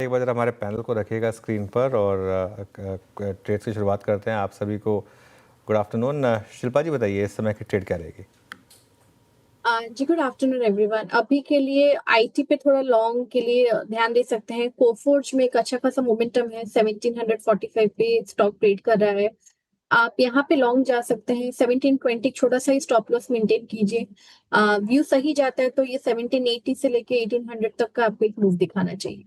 एक बार जरा हमारे पैनल को रखिएगा स्क्रीन पर और ट्रेड की शुरुआत करते हैं। आप सभी को गुड आफ्टरनून। शिल्पा जी बताइए इस समय की ट्रेड क्या रहेगी? जी गुड आफ्टरनून एवरीवन। अभी के लिए आईटी पे थोड़ा लॉन्ग के लिए ध्यान दे सकते हैं। कोफोर्ज में एक अच्छा खासा मोमेंटम है, 1745 पे स्टॉक ट्रेड कर रहा है। आप यहाँ पे लॉन्ग जा सकते हैं। 1720 छोटा सा ही स्टॉप लॉस मेंटेन कीजिए। व्यू सही जाता है तो ये 1780 से लेके 1800 तक का आपको एक मूव दिखाना चाहिए।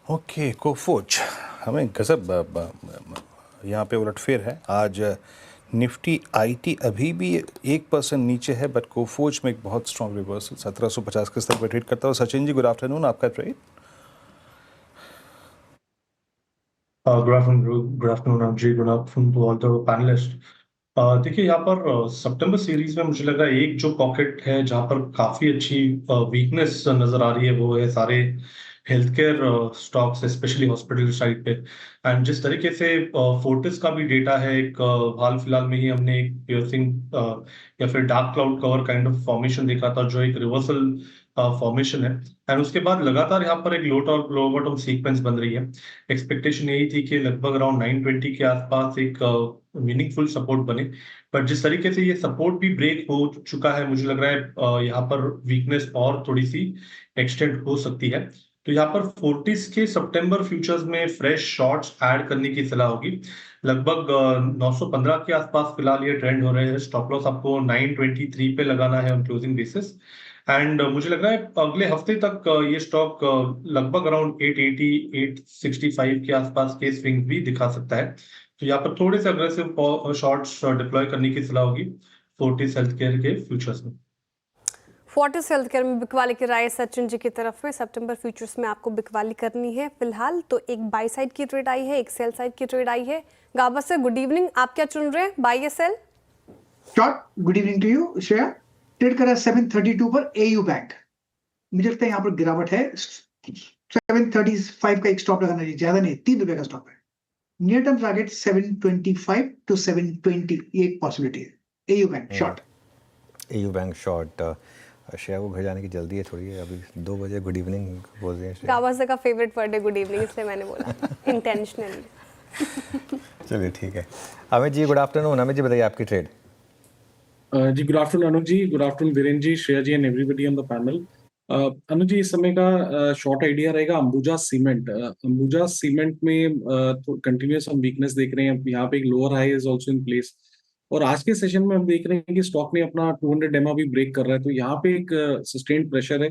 ओके, कोफोर्ज हमें गजब यहाँ पे उलटफेर है। आज निफ्टी आईटी अभी भी 1% नीचे है, बट कोफोर्ज में एक बहुत स्ट्रॉन्ग रिवर्सल 1750 के स्तर पर ट्रेड करता है। सचिन जी गुड आफ्टरनून, आपका ट्रेड। गुड आफ्टरनून जी, good afternoon to all the panelist. देखिए यहाँ पर सितंबर सीरीज में मुझे लग रहा है एक जो पॉकेट है जहाँ पर काफी अच्छी वीकनेस नजर आ रही है वो है सारे health care stocks, specially hospital side पे। एंड जिस तरीके से फोर्टिस का भी डेटा है, एक हाल फिलहाल में ही हमने एक पियर्सिंग या फिर dark cloud cover kind of formation देखा था जो एक रिवर्सल फॉर्मेशन है। एंड उसके बाद लगातार यहाँ पर एक लो बॉटम सीक्वेंस बन रही है। एक्सपेक्टेशन यही थी कि लगभग अराउंड 920 के आसपास एक मीनिंगफुल सपोर्ट बने, पर जिस तरीके से ये सपोर्ट भी ब्रेक हो चुका है, मुझे लग रहा है यहाँ पर वीकनेस और थोड़ी सी एक्सटेंड हो सकती है। तो यहाँ पर फोर्टिस के सितंबर फ्यूचर्स में फ्रेश शॉर्ट्स ऐड करने की सलाह होगी। लगभग 915 के आसपास फिलहाल ये ट्रेंड हो रहे हैं। स्टॉप लॉस आपको 923 पे लगाना है ऑन क्लोजिंग बेसिस। एंड मुझे लग रहा है अगले हफ्ते तक ये स्टॉक लगभग अराउंड 880 865 के आसपास के स्विंग भी दिखा सकता है। तो यहाँ पर थोड़े से अग्रेसिव शॉर्ट्स डिप्लॉय करने की सलाह होगी फोर्टिस हेल्थ केयर के फ्यूचर्स में। फोर्टिस हेल्थ केयर में बिकवाली की राय सचिन जी की तरफ में। सितंबर फ्यूचर्स में आपको बिकवाली करनी है फिलहाल तो एक बाई साइड की ट्रेड आई है, एक सेल साइड की ट्रेड आई है। गाबा से गुड इवनिंग, आप क्या चुन रहे हैं, बाई या sell? Short. Good evening to you Shreya. Trade करा 732 पर एयू बैंक। मुझे लगता है यहाँ पर गिरावट है। 735 का एक स्टॉप लगाना चाहिए, ज्यादा नहीं, ₹3 का स्टॉप है। नियर टर्म टारगेट 725 टू 720 ये एक पॉसिबिलिटी है। AU bank short. AU bank short. Shreya को घर जाने की जल्दी है थोड़ी, अभी 2 बजे गुड इवनिंग बोल रहे हैं। गाबा का फेवरेट वर्ड है गुड इवनिंग, इसलिए मैंने बोला इंटेंशनली। चलिए ठीक है। Amit ji good afternoon. अमित जी बताइए आपकी ट्रेड। जी good afternoon Anuj ji, good afternoon Virendra ji, Shreya ji and everybody on the panel. Anuj ji, इस समय का शॉर्ट आइडिया रहेगा अंबुजा सीमेंट। अंबुजा सीमेंट में कंटिन्यूअस हम वीकनेस देख रहे हैं। यहाँ पे एक lower high is also in place और आज के सेशन में हम देख रहे हैं कि स्टॉक ने अपना 200 EMA भी ब्रेक कर रहा है, तो यहाँ पे एक सस्टेन्ड प्रेशर है।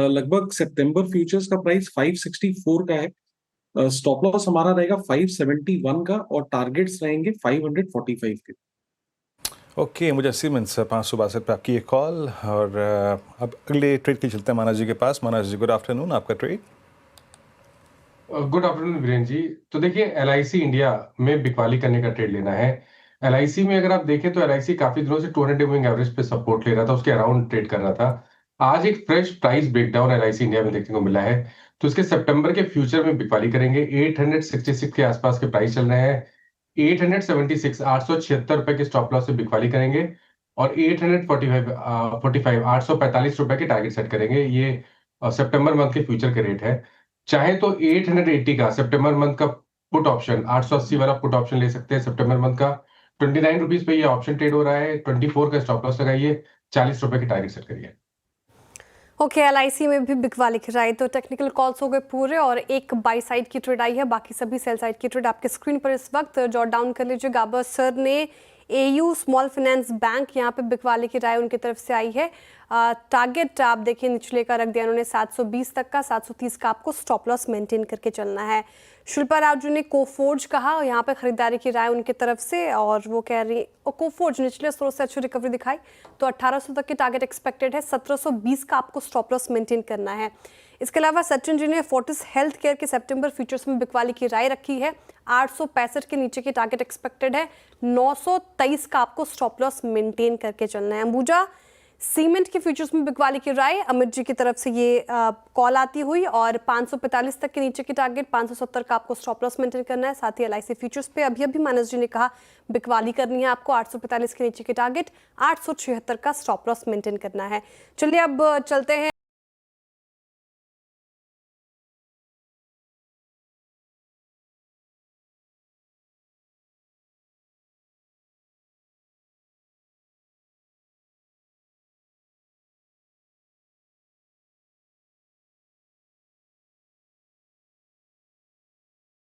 लगभग सितंबर फ्यूचर्स का प्राइस 564 का है। स्टॉप लॉस हमारा रहेगा 571 का और टारगेट्स रहेंगे 545 के। ओके, मुझे सीमेंस 562 पे आपकी एक कॉल और अब अगले ट्रेड के चलते हैं मानस जी के पास। मानस जी गुड आफ्टरनून, आपका ट्रेड। गुड आफ्टरनून वीरेंद्र जी। तो देखिए एलआईसी इंडिया में बिकवाली करने का ट्रेड लेना है। एलआईसी में अगर आप देखें तो एलआईसी काफी दिनों से 200 मूविंग एवरेज पे सपोर्ट ले रहा था, उसके अराउंड ट्रेड कर रहा था। आज एक fresh price breakdown LIC India में देखने को मिला है, तो इसके सितंबर के फ्यूचर में बिकवाली करेंगे। 866 के आसपास के प्राइस चल रहे हैं। 876 ₹876 के स्टॉप लॉस से बिकवाली करेंगे और 845 ₹845 के टारगेट सेट करेंगे। ये सितंबर मंथ के फ्यूचर के रेट है। चाहे तो 880 का सितंबर मंथ का पुट ऑप्शन, 880 वाला पुट ऑप्शन ले सकते हैं सितंबर मंथ का। ₹29 पे ये ऑप्शन ट्रेड हो रहा है। 24 का स्टॉप लॉस लगाइए, ₹40 के टारगेट सेट करिए। ओके, एलआईसी में भी बिकवाली की राय। तो टेक्निकल कॉल्स हो गए पूरे और एक बाई साइड की ट्रेड आई है, बाकी सभी सेल साइड की ट्रेड आपके स्क्रीन पर इस वक्त जॉट डाउन कर लीजिए। गाबर सर ने एयू स्मॉल फाइनेंस बैंक, यहाँ पे बिकवाली की राय उनकी तरफ से आई है। टारगेट आप देखिए निचले का रख दिया उन्होंने 720 तक का, 730 का आपको स्टॉप लॉस मेंटेन करके चलना है। शिल्पा राजू ने कोफोर्ज कहा, यहाँ पे खरीदारी की राय उनकी तरफ से और वो कह रही कोफोर्ज निचले स्रोत से अच्छी रिकवरी दिखाई तो 1800 तक की टारगेट एक्सपेक्टेड है। 1720 का आपको स्टॉप लॉस मेंटेन करना है। इसके अलावा सचिन जी ने फोर्टिस हेल्थ केयर के सितंबर फ्यूचर्स में बिकवाली की राय रखी है। 865 के नीचे की टारगेट एक्सपेक्टेड है। 923 का आपको स्टॉप लॉस मेंटेन करके चलना है। अंबुजा सीमेंट के फ्यूचर्स में बिकवाली की राय अमित जी की तरफ से ये कॉल आती हुई और 545 तक के नीचे की टारगेट 570 का आपको स्टॉप लॉस मेंटेन करना है। साथ ही एलआईसी फ्यूचर्स पे अभी मानस जी ने कहा बिकवाली करनी है आपको, 845 के नीचे की टारगेट, 876 का स्टॉप लॉस मेंटेन करना है। चलिए अब चलते हैं